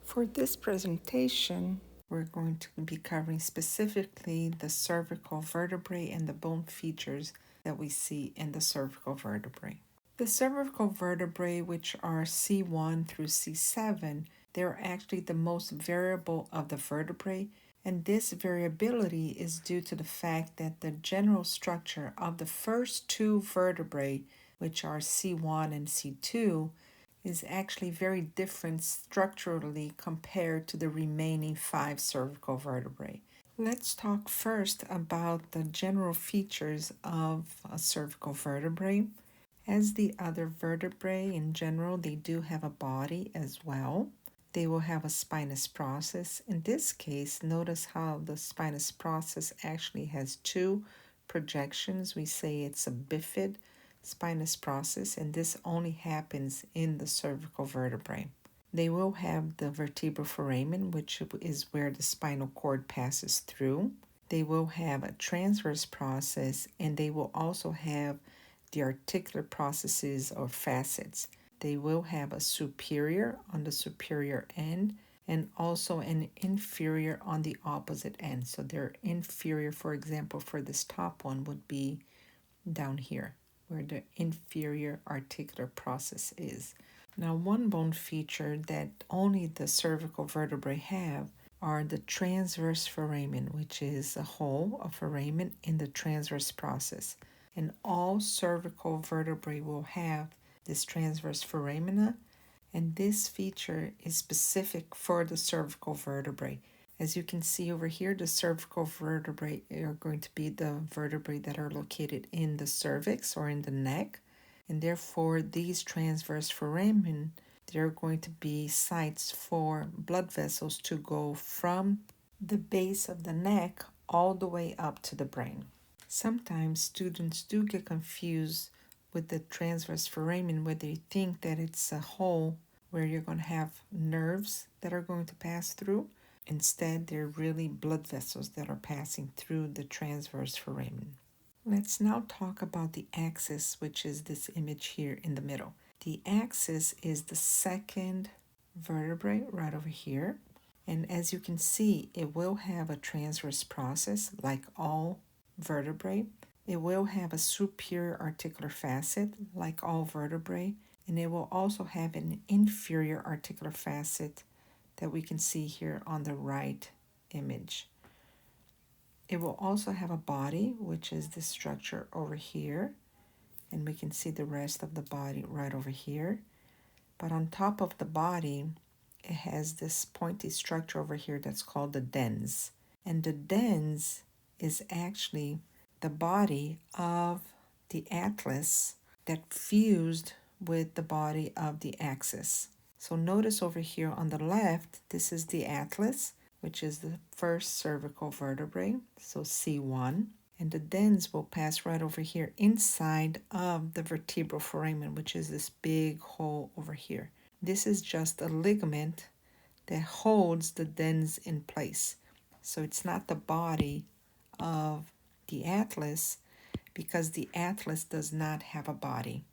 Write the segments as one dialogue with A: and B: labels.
A: For this presentation, we're going to be covering specifically the cervical vertebrae and the bone features that we see in the cervical vertebrae. The cervical vertebrae, which are C1 through C7, they're actually the most variable of the vertebrae, and this variability is due to the fact that the general structure of the first two vertebrae, which are C1 and C2, is actually very different structurally compared to the remaining 5 cervical vertebrae. Let's talk first about the general features of a cervical vertebrae. As the other vertebrae in general, they do have a body as well. They will have a spinous process. In this case, notice how the spinous process actually has two projections. We say it's a bifid spinous process, and this only happens in the cervical vertebrae. They will have the vertebral foramen, which is where the spinal cord passes through. They will have a transverse process, and they will also have the articular processes or facets. They will have a superior on the superior end and also an inferior on the opposite end. So their inferior, for example, for this top one would be down here, where the inferior articular process is. Now, one bone feature that only the cervical vertebrae have are the transverse foramen, which is a hole, a foramen in the transverse process. And all cervical vertebrae will have this transverse foramina, and this feature is specific for the cervical vertebrae. As you can see over here, the cervical vertebrae are going to be the vertebrae that are located in the cervix or in the neck, and therefore these transverse foramen, they're going to be sites for blood vessels to go from the base of the neck all the way up to the brain. Sometimes students do get confused with the transverse foramen where they think that it's a hole where you're going to have nerves that are going to pass through. Instead, they're really blood vessels that are passing through the transverse foramen. Let's now talk about the axis, which is this image here in the middle. The axis is the second vertebrae right over here. And as you can see, it will have a transverse process like all vertebrae. It will have a superior articular facet like all vertebrae, and it will also have an inferior articular facet that we can see here on the right image. It will also have a body, which is this structure over here, and we can see the rest of the body right over here. But on top of the body, it has this pointy structure over here that's called the dens. And the dens is actually the body of the atlas that fused with the body of the axis. So notice over here on the left, this is the atlas, which is the first cervical vertebrae, so C1. And the dens will pass right over here inside of the vertebral foramen, which is this big hole over here. This is just a ligament that holds the dens in place. So it's not the body of the atlas because the atlas does not have a body.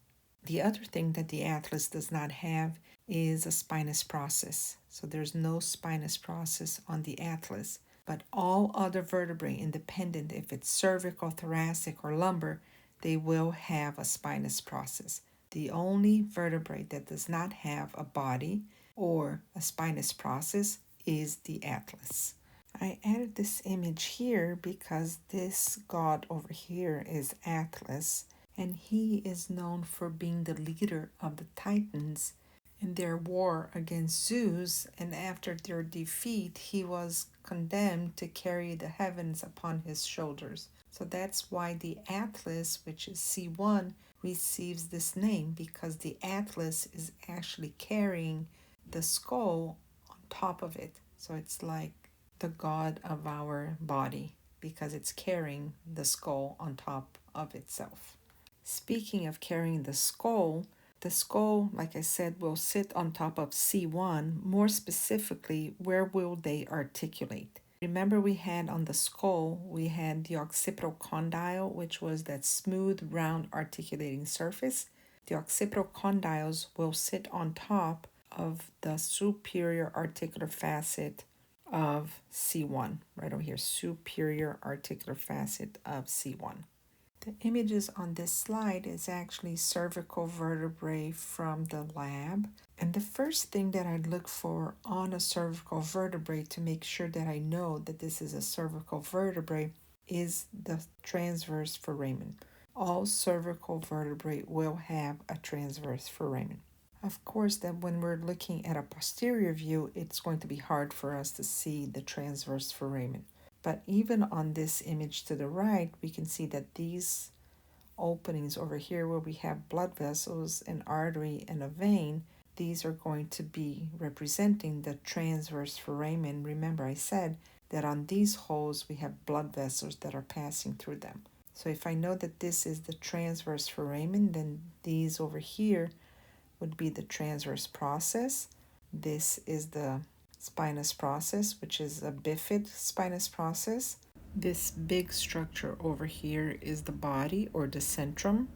A: The other thing that the atlas does not have is a spinous process. So there's no spinous process on the atlas. But all other vertebrae, independent if it's cervical, thoracic, or lumbar, they will have a spinous process. The only vertebrae that does not have a body or a spinous process is the atlas. I added this image here because this god over here is Atlas, and he is known for being the leader of the Titans in their war against Zeus, and after their defeat, he was condemned to carry the heavens upon his shoulders. So that's why the Atlas, which is C1, receives this name, because the Atlas is actually carrying the skull on top of it. So it's like the god of our body because it's carrying the skull on top of itself. Speaking of carrying the skull, like I said, will sit on top of C1. More specifically, where will they articulate? Remember, we had on the skull, we had the occipital condyle, which was that smooth, round, articulating surface. The occipital condyles will sit on top of the superior articular facet of C1, right over here, superior articular facet of C1. The images on this slide is actually cervical vertebrae from the lab. And the first thing that I'd look for on a cervical vertebrae to make sure that I know that this is a cervical vertebrae is the transverse foramen. All cervical vertebrae will have a transverse foramen. Of course, that when we're looking at a posterior view, it's going to be hard for us to see the transverse foramen. But even on this image to the right, we can see that these openings over here where we have blood vessels, an artery, and a vein, these are going to be representing the transverse foramen. Remember, I said that on these holes we have blood vessels that are passing through them. So if I know that this is the transverse foramen, then these over here would be the transverse process. This is the spinous process, which is a bifid spinous process. This big structure over here is the body or the centrum.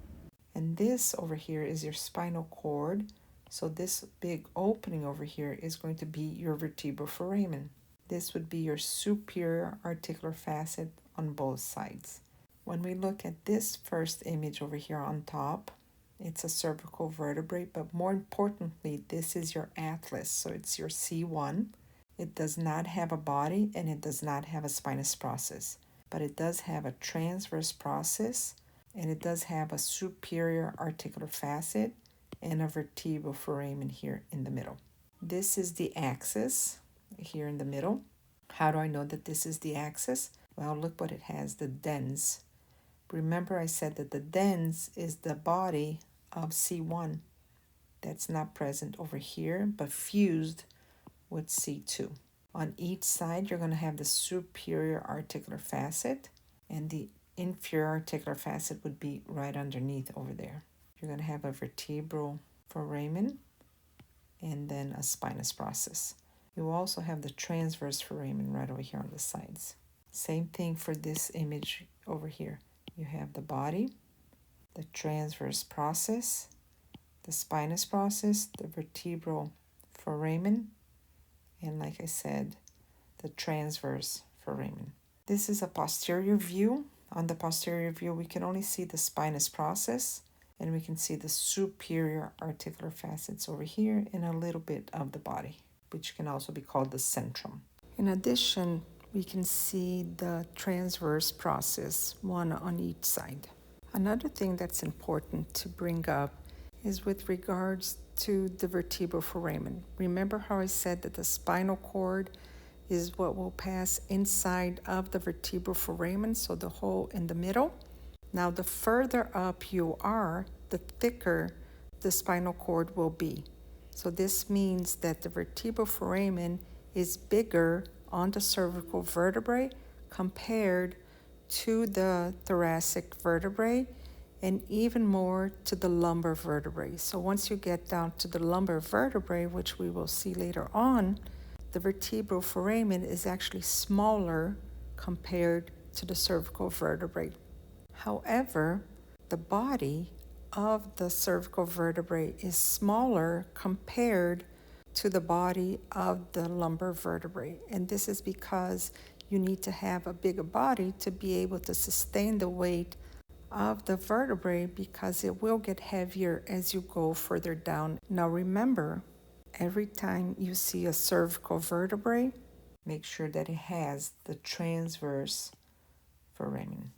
A: And this over here is your spinal cord. So this big opening over here is going to be your vertebral foramen. This would be your superior articular facet on both sides. When we look at this first image over here on top, it's a cervical vertebrae, but more importantly, this is your atlas. So it's your C1. It does not have a body and it does not have a spinous process, but it does have a transverse process and it does have a superior articular facet and a vertebral foramen here in the middle. This is the axis here in the middle. How do I know that this is the axis? Well, look what it has, the dens. Remember I said that the dens is the body of C1. That's not present over here, but fused with C2. On each side, you're going to have the superior articular facet, and the inferior articular facet would be right underneath over there. You're going to have a vertebral foramen and then a spinous process. You also have the transverse foramen right over here on the sides. Same thing for this image over here. You have the body, the transverse process, the spinous process, the vertebral foramen, and like I said, the transverse foramen. This is a posterior view. On the posterior view, we can only see the spinous process, and we can see the superior articular facets over here and a little bit of the body, which can also be called the centrum. In addition, we can see the transverse process, one on each side. Another thing that's important to bring up is with regards to the vertebral foramen. Remember how I said that the spinal cord is what will pass inside of the vertebral foramen, so the hole in the middle? Now, the further up you are, the thicker the spinal cord will be. So this means that the vertebral foramen is bigger on the cervical vertebrae compared to the thoracic vertebrae and even more to the lumbar vertebrae. So once you get down to the lumbar vertebrae, which we will see later on, the vertebral foramen is actually smaller compared to the cervical vertebrae. However, the body of the cervical vertebrae is smaller compared to the body of the lumbar vertebrae. And this is because you need to have a bigger body to be able to sustain the weight of the vertebrae, because it will get heavier as you go further down. Now remember, every time you see a cervical vertebrae, make sure that it has the transverse foramen.